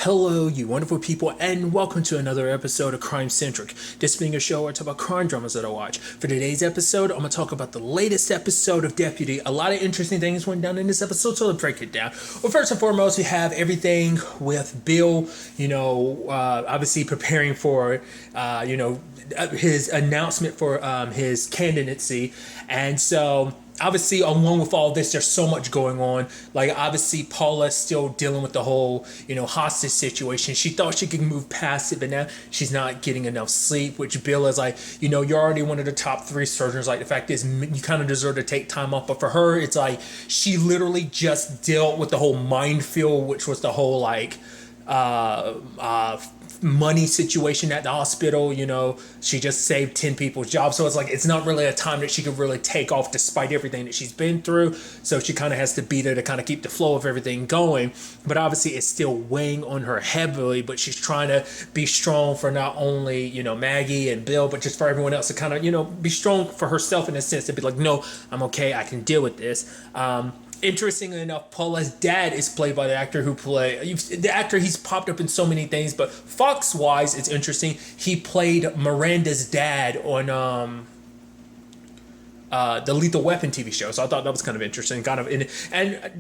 Hello, you wonderful people, and welcome to another episode of Crime Centric. This being a show where I talk about crime dramas that I watch. For today's episode, I'm going to talk about the latest episode of Deputy. A lot of interesting things went down in this episode, so let's break it down. Well, first and foremost, we have everything with Bill, obviously preparing for, his announcement for his candidacy. And so obviously, along with all this, there's so much going on. Like, obviously, Paula's still dealing with the whole, hostage situation. She thought she could move past it, but now she's not getting enough sleep, which Bill is like, you're already one of the top 3 surgeons. Like, the fact is, you kind of deserve to take time off. But for her, it's like, she literally just dealt with the whole minefield, which was the whole, money situation at the hospital. She just saved 10 people's jobs, so it's like it's not really a time that she could really take off despite everything that she's been through. So she kind of has to be there to kind of keep the flow of everything going, but obviously it's still weighing on her heavily. But she's trying to be strong for not only Maggie and Bill, but just for everyone else to kind of be strong for herself in a sense, to be like, no, I'm okay, I can deal with this. Interestingly enough, Paula's dad is played by the actor he's popped up in so many things, but Fox-wise, it's interesting. He played Miranda's dad on the Lethal Weapon TV show, so I thought that was kind of interesting. And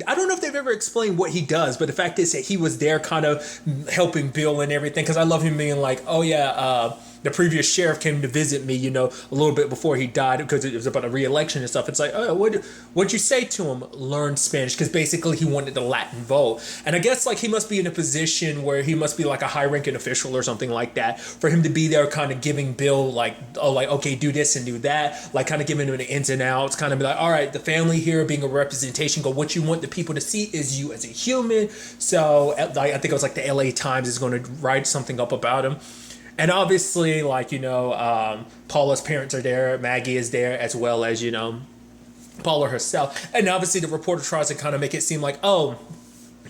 I don't know if they've ever explained what he does, but the fact is that he was there kind of helping Bill and everything, because I love him being like, oh yeah, the previous sheriff came to visit me, a little bit before he died, because it was about a re-election and stuff. It's like, oh, what'd you say to him? Learn Spanish, because basically he wanted the Latin vote. And I guess he must be in a position where he must be like a high-ranking official or something like that, for him to be there kind of giving Bill okay, do this and do that, kind of giving him the ins and outs, kind of be like, all right, the family here being a representation, what you want the people to see is you as a human. So I think it was the LA Times is going to write something up about him. And obviously, Paula's parents are there, Maggie is there, as well as, Paula herself. And obviously the reporter tries to kind of make it seem like, oh,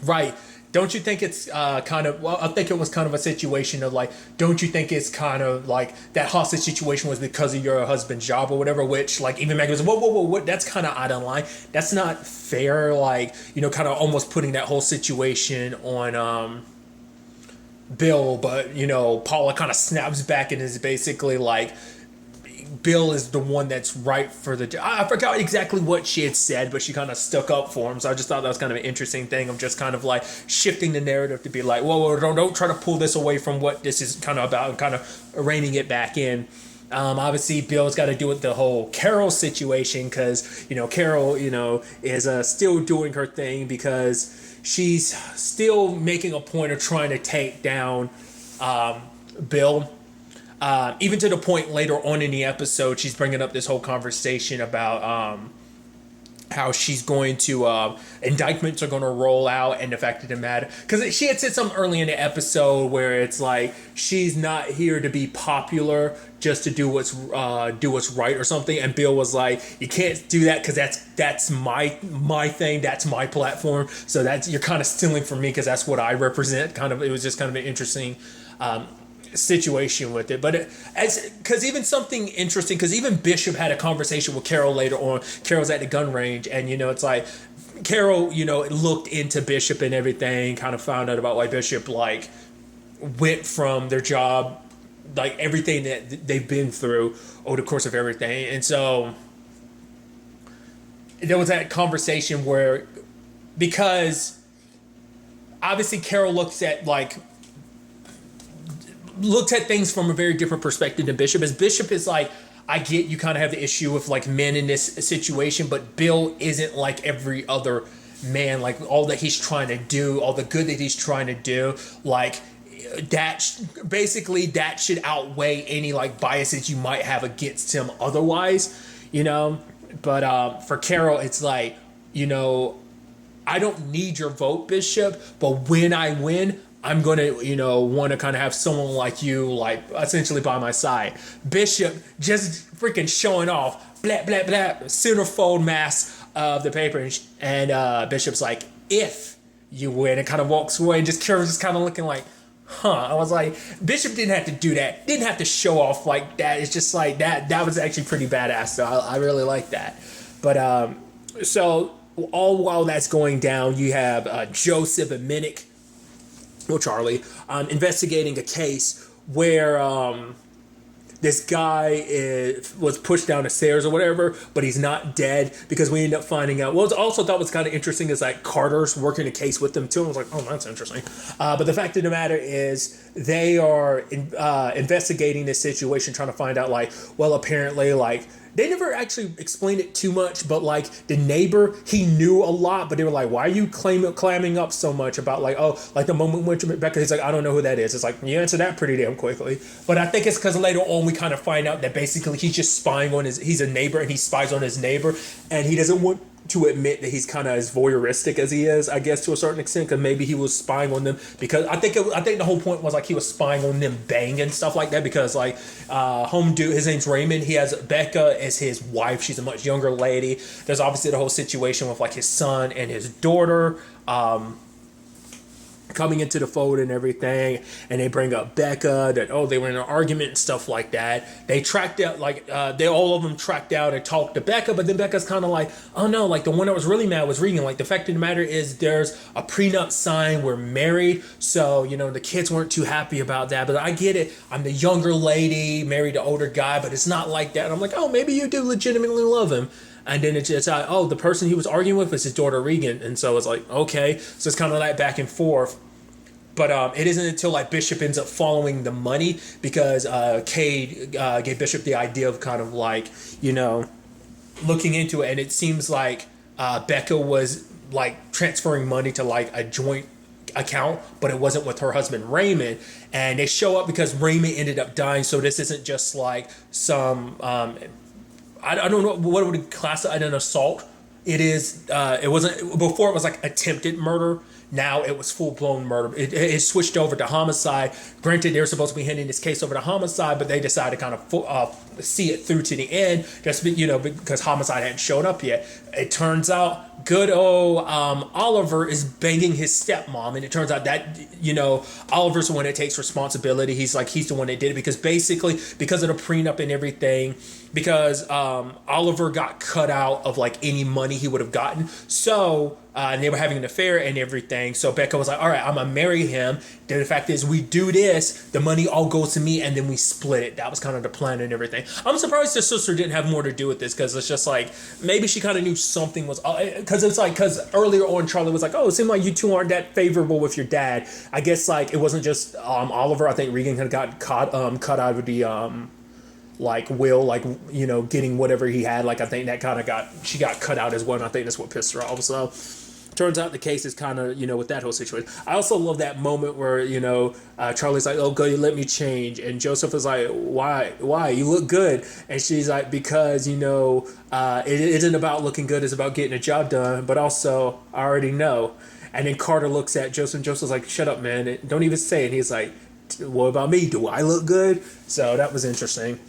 right, don't you think it's I think it was kind of a situation of don't you think it's kind of that hostage situation was because of your husband's job or whatever, which even Maggie was, whoa, that's kind of out of line. That's not fair, kind of almost putting that whole situation on Bill, but Paula kind of snaps back and is basically like, Bill is the one that's right for the job. I forgot exactly what she had said, but she kind of stuck up for him. So I just thought that was kind of an interesting thing of just kind of shifting the narrative to be like, whoa, don't try to pull this away from what this is kind of about, and kind of reining it back in. Obviously, Bill's got to deal with the whole Carol situation, because Carol is still doing her thing, because she's still making a point of trying to take down Bill. Even to the point later on in the episode, she's bringing up this whole conversation about how she's going to indictments are going to roll out, and the fact of the matter, because she had said something early in the episode where it's she's not here to be popular, just to do what's right or something. And Bill was like, you can't do that, because that's my thing, that's my platform, so you're kind of stealing from me, because that's what I represent. It was just kind of an interesting situation with it. But because even something interesting, because even Bishop had a conversation with Carol later on. Carol's at the gun range, and it's Carol looked into Bishop and everything, kind of found out about why Bishop went from their job, everything that they've been through over the course of everything. And so there was that conversation where, because obviously Carol looks at things from a very different perspective than Bishop. As Bishop is I get you kind of have the issue with men in this situation, but Bill isn't like every other man. All that he's trying to do, all the good that he's trying to do, that should outweigh any biases you might have against him otherwise, But for Carol, it's I don't need your vote, Bishop, but when I win, I'm going to, want to kind of have someone like you, essentially by my side. Bishop just freaking showing off, blah, blah, blah, centerfold mass of the paper. And Bishop's like, if you win, and kind of walks away, and just Carol's just kind of looking I was like, Bishop didn't have to do that. Didn't have to show off like that. It's just that was actually pretty badass. So I really like that. But so all while that's going down, you have Joseph and Minnick well, Charlie, investigating a case where this guy was pushed down the stairs or whatever, but he's not dead, because we end up finding out. What I also thought was kind of interesting is like Carter's working a case with them too. I was like, oh, that's interesting. But the fact of the matter is they are investigating this situation, trying to find out like, well, apparently like, they never actually explained it too much, but like the neighbor, he knew a lot, but they were like, why are you clamming up so much about like, oh, like the moment when Becca, he's like, I don't know who that is. It's like, you answer that pretty damn quickly. But I think it's because later on we kind of find out that basically he's just spying on he's a neighbor and he spies on his neighbor, and he doesn't want to admit that he's kind of as voyeuristic as he is, I guess, to a certain extent, because maybe he was spying on them, because I think the whole point was like he was spying on them banging and stuff like that, because like home dude, his name's Raymond, he has Becca as his wife, she's a much younger lady. There's obviously the whole situation with like his son and his daughter coming into the fold and everything, and they bring up Becca, that they were in an argument and stuff like that. They tracked out they all of them tracked out and talked to Becca, but then Becca's kind of like, oh no, like the one that was really mad was Regan. Like the fact of the matter is there's a prenup signed, we're married, so the kids weren't too happy about that, but I get it, I'm the younger lady married the older guy, but it's not like that. And I'm like, oh, maybe you do legitimately love him. And then it's just the person he was arguing with was his daughter Regan, and so it's like, okay, so it's kind of like back and forth. But it isn't until like Bishop ends up following the money, because Cade gave Bishop the idea of kind of like looking into it, and it seems like Becca was like transferring money to like a joint account, but it wasn't with her husband Raymond, and they show up because Raymond ended up dying. So this isn't just like some I don't know what would it classify an assault. It is it wasn't before, it was like attempted murder. Now it was full-blown murder. It switched over to homicide. Granted, they were supposed to be handing this case over to homicide, but they decided to kind of see it through to the end, just because homicide hadn't showed up yet. It turns out good old Oliver is banging his stepmom, and it turns out that Oliver's the one that takes responsibility. He's the one that did it, because basically because of the prenup and everything, because Oliver got cut out of like any money he would have gotten. So and they were having an affair and everything. So Becca was like, all right, I'm going to marry him. Then the fact is, we do this, the money all goes to me, and then we split it. That was kind of the plan and everything. I'm surprised her sister didn't have more to do with this, because it's just like, maybe she kind of knew something was, because earlier on, Charlie was like, oh, it seemed like you two aren't that favorable with your dad. I guess like, it wasn't just Oliver. I think Regan had got cut out of the, Will, getting whatever he had. Like, I think that kind of she got cut out as well, and I think that's what pissed her off. So turns out the case is kind of, with that whole situation. I also love that moment where, Charlie's like, oh, go, you let me change. And Joseph is like, why? You look good. And she's like, because, it isn't about looking good, it's about getting a job done. But also, I already know. And then Carter looks at Joseph, and Joseph's like, shut up, man. Don't even say it. And he's like, what about me? Do I look good? So that was interesting.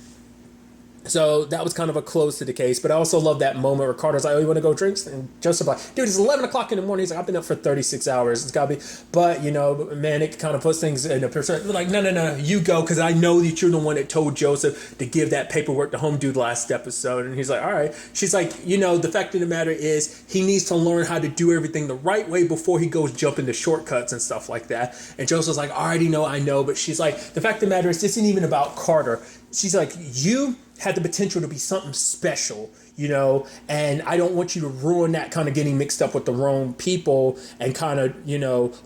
So that was kind of a close to the case. But I also love that moment where Carter's like, oh, you want to go drinks? And Joseph's like, dude, it's 11 o'clock in the morning. He's like, I've been up for 36 hours. It's got to be. But, man, it kind of puts things in a perspective. Like, no, you go, because I know that you're the one that told Joseph to give that paperwork to home dude last episode. And he's like, all right. She's like, the fact of the matter is he needs to learn how to do everything the right way before he goes jumping to shortcuts and stuff like that. And Joseph's like, I already know, I know. But she's like, the fact of the matter is this isn't even about Carter. She's like, you had the potential to be something special, and I don't want you to ruin that, kind of getting mixed up with the wrong people and kind of,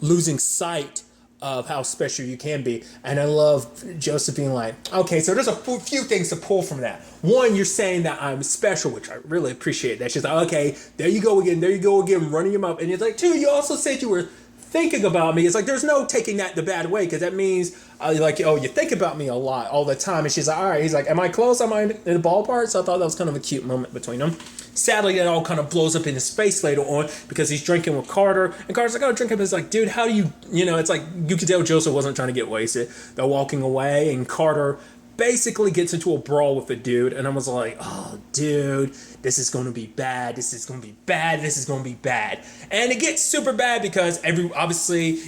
losing sight of how special you can be. And I love Josephine like, okay, so there's a few things to pull from that. One, you're saying that I'm special, which I really appreciate that. She's like, okay, there you go again, running him up. And it's like, two, you also said you were thinking about me. It's like, there's no taking that the bad way, because that means you think about me a lot all the time. And she's like, all right. He's like, am I close? Am I in the ballpark? So I thought that was kind of a cute moment between them. Sadly, that all kind of blows up in his face later on, because he's drinking with Carter, and Carter's like, oh, drink him. It's like, dude, how do you, it's like, you could tell Joseph wasn't trying to get wasted. They're walking away, and Carter basically gets into a brawl with the dude, and I was like, oh, dude, this is going to be bad. And it gets super bad because obviously,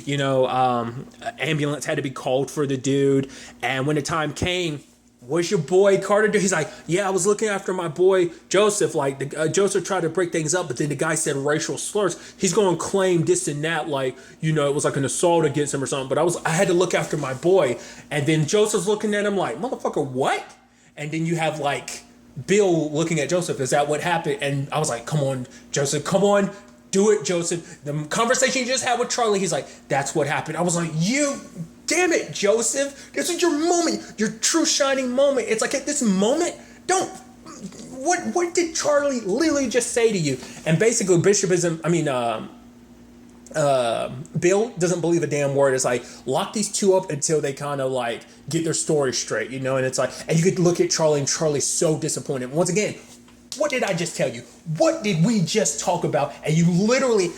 ambulance had to be called for the dude. And when the time came, what's your boy Carter do? He's like, yeah, I was looking after my boy Joseph. Like, Joseph tried to break things up, but then the guy said racial slurs. He's going to claim this and that, like, you know, it was like an assault against him or something. But I had to look after my boy. And then Joseph's looking at him like, motherfucker, what? And then you have like Bill looking at Joseph. Is that what happened? And I was like, come on, Joseph, come on. Do it, Joseph. The conversation you just had with Charlie, he's like, that's what happened. I was like, damn it, Joseph. This is your moment, your true shining moment. It's like at this moment, what did Charlie literally just say to you? And basically, Bill doesn't believe a damn word. It's like, lock these two up until they kind of like get their story straight, you know? And it's like, and you could look at Charlie, and Charlie's so disappointed. Once again, what did I just tell you? What did we just talk about? And you literally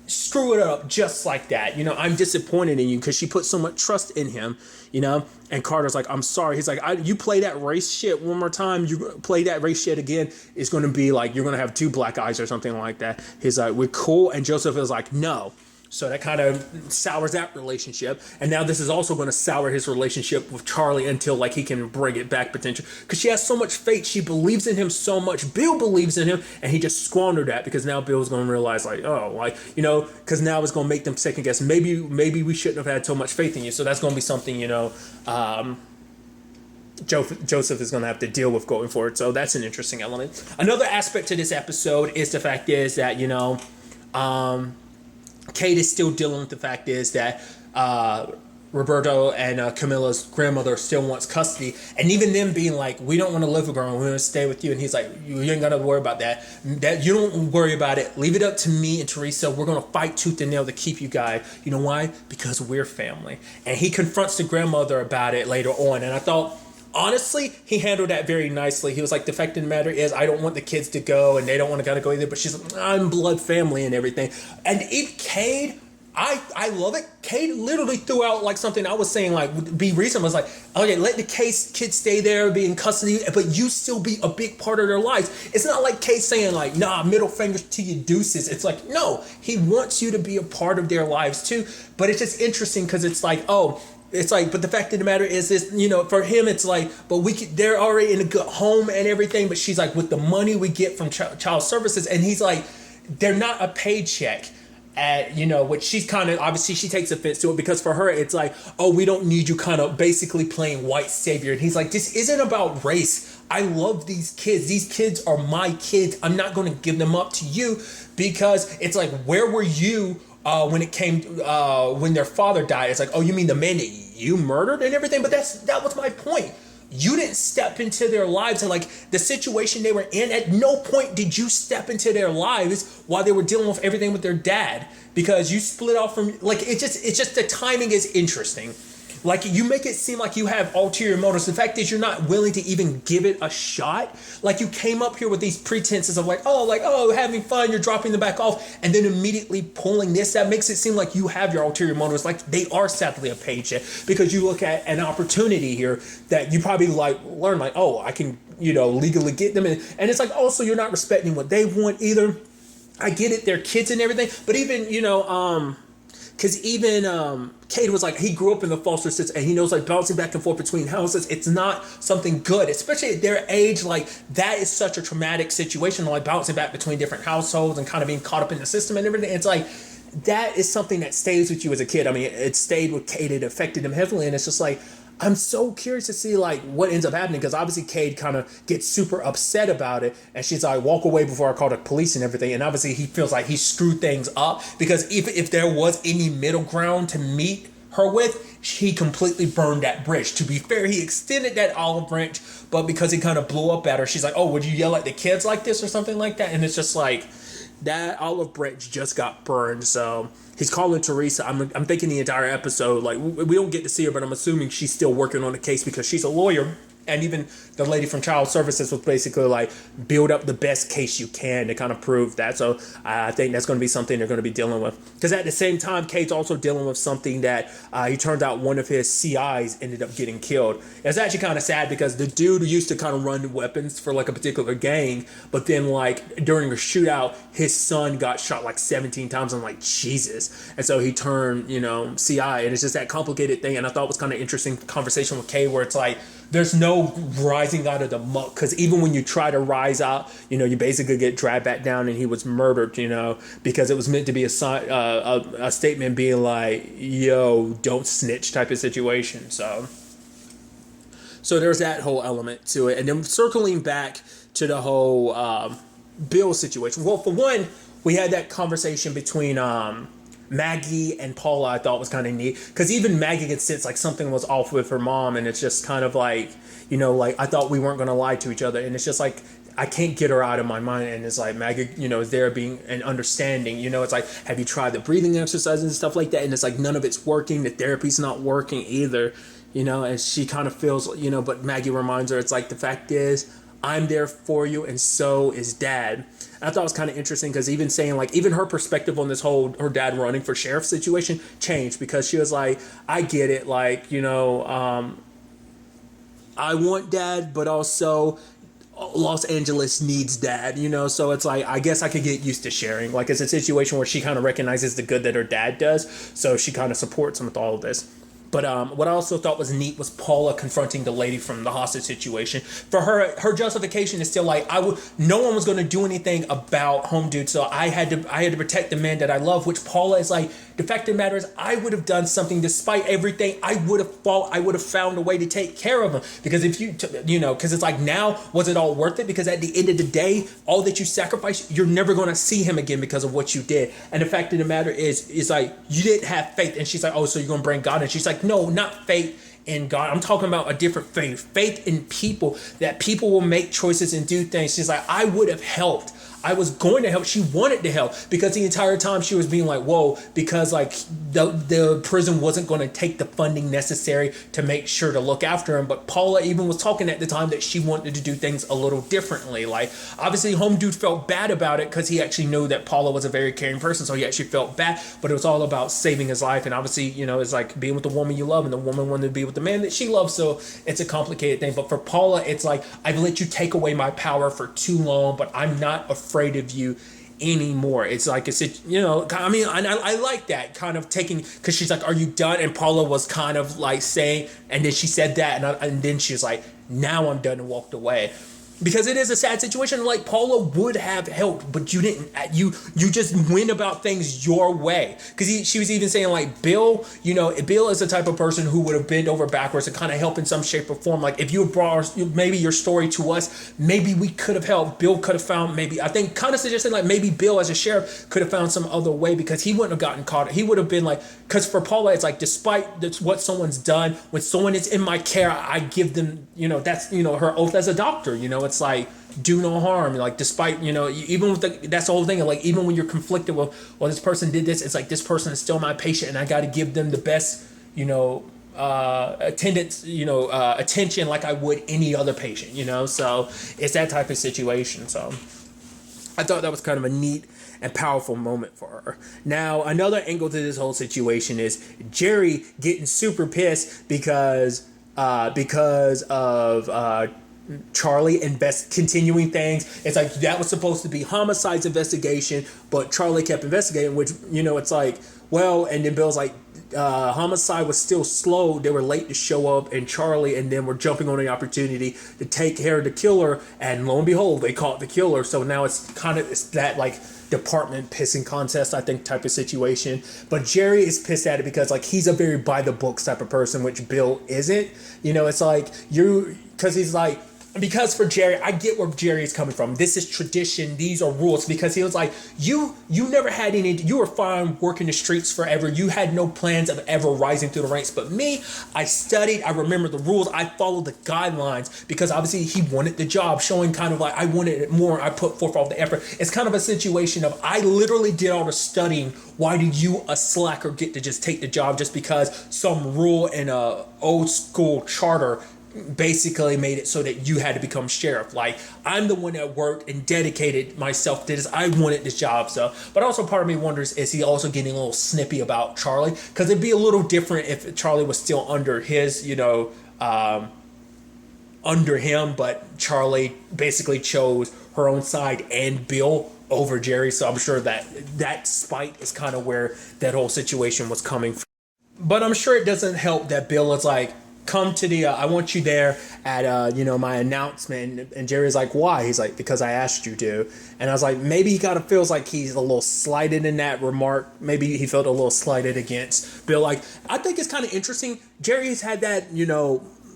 screw it up just like that. You know, I'm disappointed in you because she put so much trust in him, you know? And Carter's like, I'm sorry. He's like, you play that race shit one more time, you play that race shit again, it's going to be like, you're going to have 2 black eyes or something like that. He's like, we're cool. And Joseph is like, no. So that kind of sours that relationship. And now this is also going to sour his relationship with Charlie until like he can bring it back potentially. Because she has so much faith. She believes in him so much. Bill believes in him. And he just squandered that because now Bill's going to realize like, oh, like, you know, because now it's going to make them second guess. Maybe we shouldn't have had so much faith in you. So that's going to be something, you know, Joseph is going to have to deal with going forward. So that's an interesting element. Another aspect to this episode is the fact is that, you know, Kate is still dealing with the fact is that Roberto and Camilla's grandmother still wants custody. And even them being like, we don't want to live with her, we want to stay with you. And he's like, you ain't got to worry about that. You don't worry about it. Leave it up to me and Teresa. We're going to fight tooth and nail to keep you guys. You know why? Because we're family. And he confronts the grandmother about it later on. And I thought, honestly, he handled that very nicely. He was like, the fact of the matter is, I don't want the kids to go, and they don't want to gotta go either. But she's like, I'm blood family and everything. And Cade, I love it. Cade literally threw out like something I was saying, like, be reasonable. Was like, okay, let the kids stay there, be in custody, but you still be a big part of their lives. It's not like Cade saying like, nah, middle fingers to your deuces. It's like, no, he wants you to be a part of their lives too. But it's just interesting because it's like, it's like, but the fact of the matter is this, you know, for him, it's like, but they're already in a good home and everything. But she's like, with the money we get from child services, and he's like, they're not a paycheck. You know, which she's kind of, obviously she takes offense to it because for her, it's like, oh, we don't need you kind of basically playing white savior. And he's like, this isn't about race. I love these kids. These kids are my kids. I'm not going to give them up to you because it's like, where were you when it came when their father died? It's like, oh, you mean the man that you murdered and everything? But that was my point. You didn't step into their lives, and like the situation they were in, at no point did you step into their lives while they were dealing with everything with their dad, because you split off from, like, it's just the timing is interesting. Like, you make it seem like you have ulterior motives. The fact is, you're not willing to even give it a shot. Like, you came up here with these pretenses of having fun, you're dropping them back off, and then immediately pulling this. That makes it seem like you have your ulterior motives. Like, they are sadly a paycheck, because you look at an opportunity here that you probably learn, oh, I can, legally get them. And it's like, also, you're not respecting what they want either. I get it, they're kids and everything, but even, because even Cade was like, he grew up in the foster system, and he knows, like, bouncing back and forth between houses, it's not something good, especially at their age. Like, that is such a traumatic situation, like bouncing back between different households and kind of being caught up in the system and everything. It's like, that is something that stays with you as a kid. I mean, it stayed with Cade, it affected him heavily, and it's just like, I'm so curious to see, like, what ends up happening, because obviously Cade kind of gets super upset about it, and she's like, walk away before I call the police and everything. And obviously he feels like he screwed things up, because if there was any middle ground to meet her with, he completely burned that bridge. To be fair, he extended that olive branch, but because he kind of blew up at her, she's like, oh, would you yell at the kids like this or something like that? And it's just like, that olive branch just got burned. So he's calling Teresa. I'm thinking the entire episode, like, we don't get to see her, but I'm assuming she's still working on the case because she's a lawyer. And even the lady from Child Services was basically like, build up the best case you can to kind of prove that. So I think that's going to be something they're going to be dealing with. Because at the same time, Kate's also dealing with something that he turned out one of his CIs ended up getting killed. It's actually kind of sad, because the dude used to kind of run weapons for like a particular gang, but then like during a shootout, his son got shot like 17 times. I'm like, Jesus. And so he turned, CI, and it's just that complicated thing. And I thought it was kind of interesting conversation with Kate, where it's like, there's no rising out of the muck, because even when you try to rise out, you basically get dragged back down, and he was murdered, because it was meant to be a statement being like, yo, don't snitch type of situation. So there's that whole element to it. And then circling back to the whole Bill situation. Well, for one, we had that conversation between Maggie and Paula. I thought was kind of neat, because even Maggie could sense like something was off with her mom, and it's just kind of like, like, I thought we weren't going to lie to each other, and it's just like, I can't get her out of my mind. And it's like, Maggie, is there being an understanding, it's like, have you tried the breathing exercises and stuff like that? And it's like, none of it's working. The therapy's not working either, and she kind of feels, but Maggie reminds her, it's like, the fact is, I'm there for you, and so is Dad. I thought it was kind of interesting, because even saying, like, even her perspective on this whole, her dad running for sheriff situation changed, because she was like, I get it, like, I want Dad, but also Los Angeles needs Dad, so it's like, I guess I could get used to sharing. Like, it's a situation where she kind of recognizes the good that her dad does, so she kind of supports him with all of this. But what I also thought was neat was Paula confronting the lady from the hostage situation. For her justification is still like, no one was going to do anything about Home Dude, so I had to protect the man that I love. Which Paula is like, the fact of the matter is, I would have done something despite everything. I would have found a way to take care of him, because if because it's like, now was it all worth it? Because at the end of the day, all that you sacrificed, you're never going to see him again because of what you did. And the fact of the matter is like, you didn't have faith. And she's like, oh, so you're going to bring God in? She's like, no, not faith in God. I'm talking about a different faith. Faith in people, that people will make choices and do things. She's like, I would have helped. I was going to help. She wanted to help, because the entire time she was being like, whoa, because like the prison wasn't going to take the funding necessary to make sure to look after him. But Paula even was talking at the time that she wanted to do things a little differently. Like, obviously Home Dude felt bad about it, because he actually knew that Paula was a very caring person. So he actually felt bad, but it was all about saving his life. And obviously, it's like being with the woman you love, and the woman wanted to be with the man that she loves. So it's a complicated thing. But for Paula, it's like, I've let you take away my power for too long, but I'm not afraid of you anymore. It's like, I like that kind of taking, because she's like, are you done? And Paula was kind of like saying, and then she said that, and then she was like, now I'm done, and walked away. Because it is a sad situation. Like, Paula would have helped, but you didn't. You just went about things your way. Because she was even saying, like, Bill, Bill is the type of person who would have bent over backwards and kind of help in some shape or form. Like, if you had brought maybe your story to us, maybe we could have helped. Bill could have found, maybe, I think, kind of suggesting, like, maybe Bill as a sheriff could have found some other way, because he wouldn't have gotten caught. He would have been like, because for Paula, it's like, despite what someone's done, when someone is in my care, I give them, that's, her oath as a doctor, it's like, do no harm. Like, despite, even with that's the whole thing. Like, even when you're conflicted with, well, this person did this, it's like, this person is still my patient, and I got to give them the best, attendance, attention, like I would any other patient, so it's that type of situation. So I thought that was kind of a neat and powerful moment for her. Now, another angle to this whole situation is Jerry getting super pissed because of Charlie continuing things. It's like, that was supposed to be homicide's investigation, but Charlie kept investigating, which, it's like, well, and then Bill's like, homicide was still slow. They were late to show up, and Charlie and them were jumping on the opportunity to take care of the killer, and lo and behold, they caught the killer. So now it's that like department pissing contest, I think, type of situation. But Jerry is pissed at it because, like, he's a very by the books type of person, which Bill isn't. It's like, because he's like, because for Jerry, I get where Jerry is coming from. This is tradition. These are rules. Because he was like, you never had any, you were fine working the streets forever. You had no plans of ever rising through the ranks. But me, I studied. I remember the rules. I followed the guidelines, because obviously he wanted the job, showing kind of like, I wanted it more. I put forth all the effort. It's kind of a situation of, I literally did all the studying. Why do you, a slacker, get to just take the job just because some rule in a old school charter basically made it so that you had to become sheriff? Like, I'm the one that worked and dedicated myself to this. I wanted this job. So, but also part of me wonders, is he also getting a little snippy about Charlie? Because it'd be a little different if Charlie was still under his, under him, but Charlie basically chose her own side and Bill over Jerry. So I'm sure that spite is kind of where that whole situation was coming from. But I'm sure it doesn't help that Bill is like, come to the I want you there at my announcement. And Jerry's like, why? He's like, because I asked you to. And I was like, maybe he kind of feels like he's a little slighted in that remark. Maybe he felt a little slighted against Bill. Like, I think it's kind of interesting. Jerry's had that,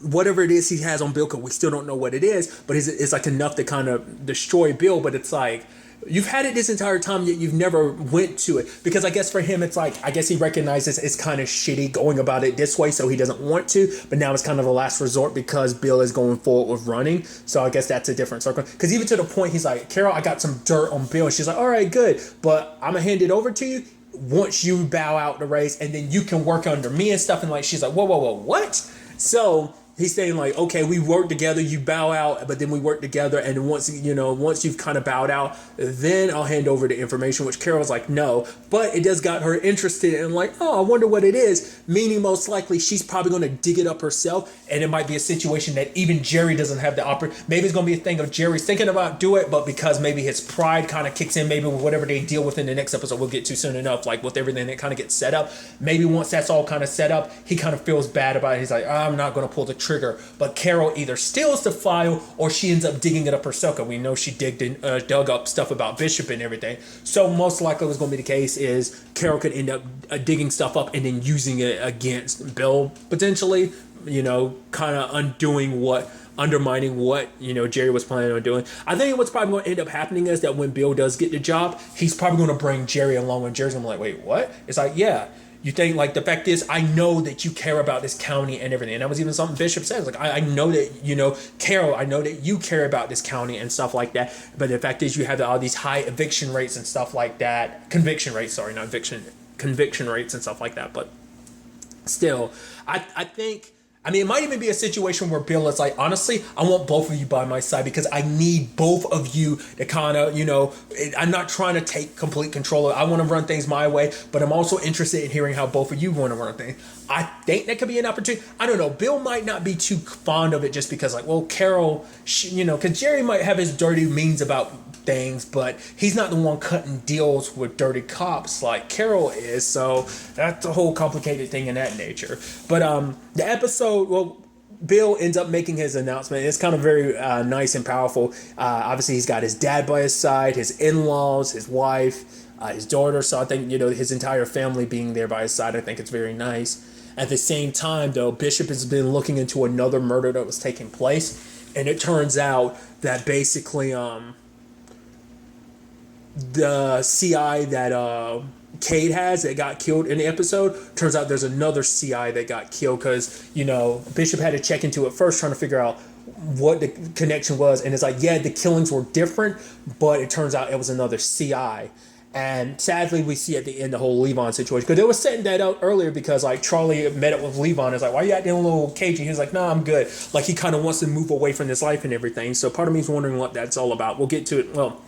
whatever it is he has on Bill, because we still don't know what it is, but it's like enough to kind of destroy Bill. But it's like, you've had it this entire time, yet you've never went to it. Because I guess for him, it's like, I guess he recognizes it's kind of shitty going about it this way, so he doesn't want to. But now it's kind of a last resort because Bill is going forward with running. So I guess that's a different circle. Because even to the point, he's like, Carol, I got some dirt on Bill. And she's like, all right, good. But I'm going to hand it over to you once you bow out the race, and then you can work under me and stuff. And like, she's like, whoa, what? So he's saying like, okay, we work together, you bow out, but then we work together, and once you've kind of bowed out, then I'll hand over the information, which Carol's like, no. But it does got her interested in like, oh, I wonder what it is, meaning most likely she's probably going to dig it up herself, and it might be a situation that even Jerry doesn't have the opportunity. Maybe it's going to be a thing of Jerry's thinking about do it, but because maybe his pride kind of kicks in, maybe with whatever they deal with in the next episode, we'll get to soon enough, like with everything that kind of gets set up, maybe once that's all kind of set up, he kind of feels bad about it. He's like, I'm not going to pull the trigger. But Carol either steals the file or she ends up digging it up herself. We know she dug up stuff about Bishop and everything. So most likely what's going to be the case is Carol could end up digging stuff up and then using it against Bill, potentially, kind of undermining what Jerry was planning on doing. I think what's probably going to end up happening is that when Bill does get the job, he's probably going to bring Jerry along, and Jerry's going to be like, wait, what? It's like, yeah. You think, like, the fact is, I know that you care about this county and everything. And that was even something Bishop says. Like, I know that, Carol, I know that you care about this county and stuff like that. But the fact is, you have all these high eviction rates and stuff like that. Conviction rates, sorry, not eviction. Conviction rates and stuff like that. But still, I think... it might even be a situation where Bill is like, honestly, I want both of you by my side because I need both of you to kind of, I'm not trying to take complete control of it. I want to run things my way, but I'm also interested in hearing how both of you want to run things. I think that could be an opportunity. I don't know. Bill might not be too fond of it just because, like, well, Carol, because Jerry might have his dirty means about things, but he's not the one cutting deals with dirty cops like Carol is. So that's a whole complicated thing in that nature. But the episode, Bill ends up making his announcement. It's kind of very nice and powerful. Obviously, he's got his dad by his side, his in-laws, his wife, his daughter. So I think, his entire family being there by his side, I think it's very nice. At the same time, though, Bishop has been looking into another murder that was taking place. And it turns out that basically the CI that Cade has that got killed in the episode, turns out there's another CI that got killed because, Bishop had to check into it first, trying to figure out what the connection was. And it's like, yeah, the killings were different, but it turns out it was another CI. And sadly, we see at the end the whole Levon situation. Because they were setting that out earlier because, like, Charlie met up with Levon. It's like, why you acting a little cagey? He was like, nah, I'm good. Like, he kind of wants to move away from this life and everything. So part of me is wondering what that's all about. We'll get to it. Well,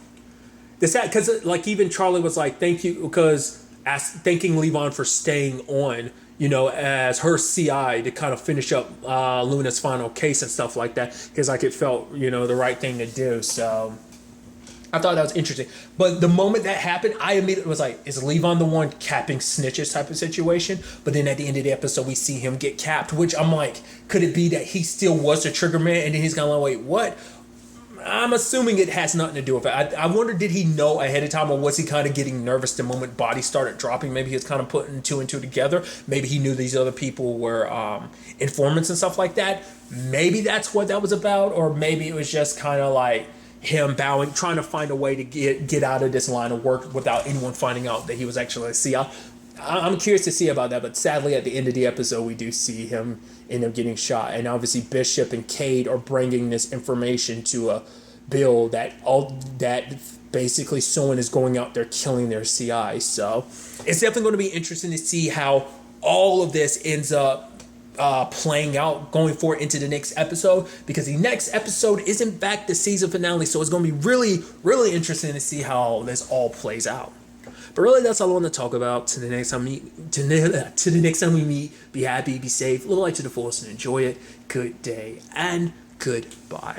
it's sad because, like, even Charlie was like, thank you, because thanking Levon for staying on, as her CI to kind of finish up Luna's final case and stuff like that. Because, like, it felt, the right thing to do. So I thought that was interesting. But the moment that happened, I immediately was like, is Levon the one capping snitches type of situation? But then at the end of the episode, we see him get capped, which I'm like, could it be that he still was the trigger man? And then he's kind of like, wait, what? I'm assuming it has nothing to do with it. I wonder, did he know ahead of time, or was he kind of getting nervous the moment bodies started dropping? Maybe he was kind of putting two and two together. Maybe he knew these other people were informants and stuff like that. Maybe that's what that was about. Or maybe it was just kind of like him bowing, trying to find a way to get out of this line of work without anyone finding out that he was actually a CI. I'm curious to see about that, but sadly at the end of the episode we do see him end up getting shot, and obviously Bishop and Cade are bringing this information to Bill that basically someone is going out there killing their CI. So it's definitely going to be interesting to see how all of this ends up playing out going forward into the next episode, because the next episode is in fact the season finale. So it's going to be really, really interesting to see how this all plays out. But really, that's all I want to talk about. To the next time we meet, be happy, be safe, live life to the fullest, and enjoy it. Good day and goodbye.